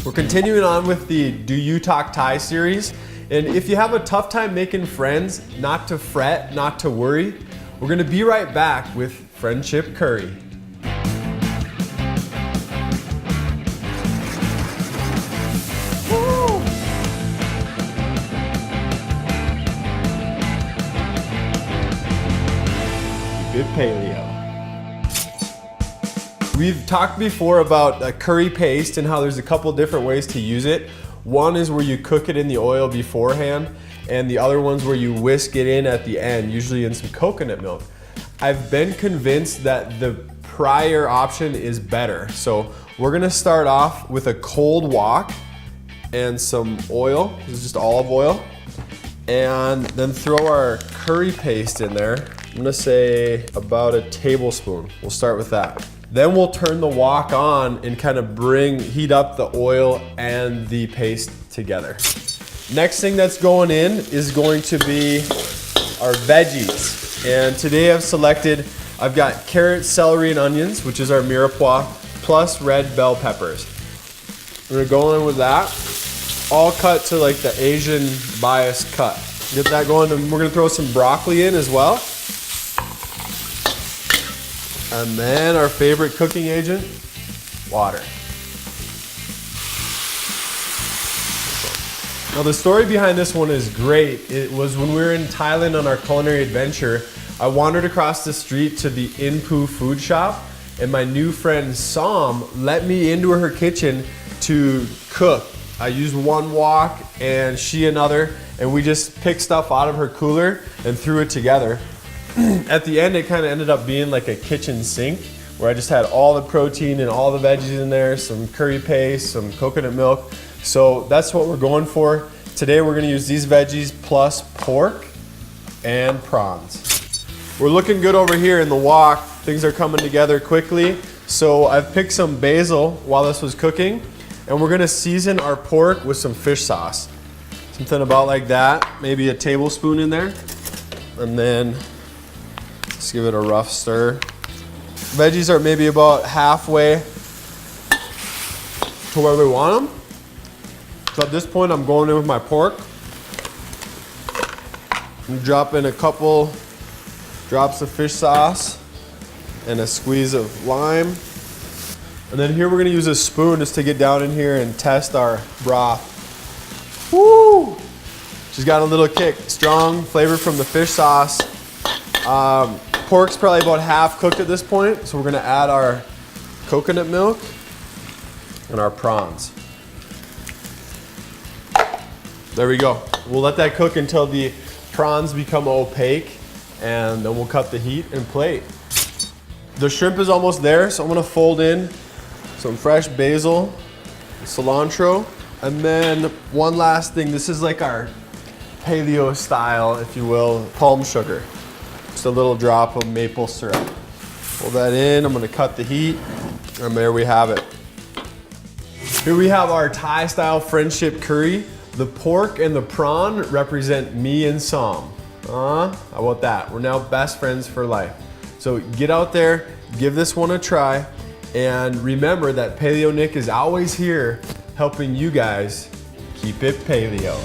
We're continuing on with the Do You Talk Thai series. And if you have a tough time making friends, not to fret, not to worry, we're gonna be right back with Friendship Curry. Good paleo. We've talked before about a curry paste and how there's a couple different ways to use it. One is where you cook it in the oil beforehand, and the other one's where you whisk it in at the end, usually in some coconut milk. I've been convinced that the prior option is better. So we're gonna start off with a cold wok and some oil. This is just olive oil. And then throw our curry paste in there. I'm gonna say about a tablespoon. We'll start with that. Then we'll turn the wok on and kind of heat up the oil and the paste together. Next thing that's going in is going to be our veggies. And today I've got carrots, celery, and onions, which is our mirepoix, plus red bell peppers. We're gonna go in with that, all cut to like the Asian bias cut. Get that going, and we're gonna throw some broccoli in as well. And then our favorite cooking agent, water. Now the story behind this one is great. It was when we were in Thailand on our culinary adventure, I wandered across the street to the Inpu food shop, and my new friend Som let me into her kitchen to cook. I used one wok and she another, and we just picked stuff out of her cooler and threw it together. At the end, it kind of ended up being like a kitchen sink where I just had all the protein and all the veggies in there, some curry paste, some coconut milk. So that's what we're going for. Today we're gonna use these veggies plus pork and prawns. We're looking good over here in the wok. Things are coming together quickly. So I've picked some basil while this was cooking, and we're gonna season our pork with some fish sauce. Something about like that, maybe a tablespoon in there. And then just give it a rough stir. Veggies are maybe about halfway to where we want them. So at this point, I'm going in with my pork. I'm dropping a couple drops of fish sauce and a squeeze of lime. And then here we're gonna use a spoon just to get down in here and test our broth. Woo! She's got a little kick. Strong flavor from the fish sauce. Pork's probably about half cooked at this point, so we're gonna add our coconut milk and our prawns. There we go. We'll let that cook until the prawns become opaque, and then we'll cut the heat and plate. The shrimp is almost there, so I'm gonna fold in some fresh basil, cilantro, and then one last thing. This is like our paleo style, if you will, palm sugar. Just a little drop of maple syrup. Pull that in, I'm gonna cut the heat, and there we have it. Here we have our Thai style friendship curry. The pork and the prawn represent me and Som. How about that? We're now best friends for life. So get out there, give this one a try, and remember that Paleo Nick is always here helping you guys keep it paleo.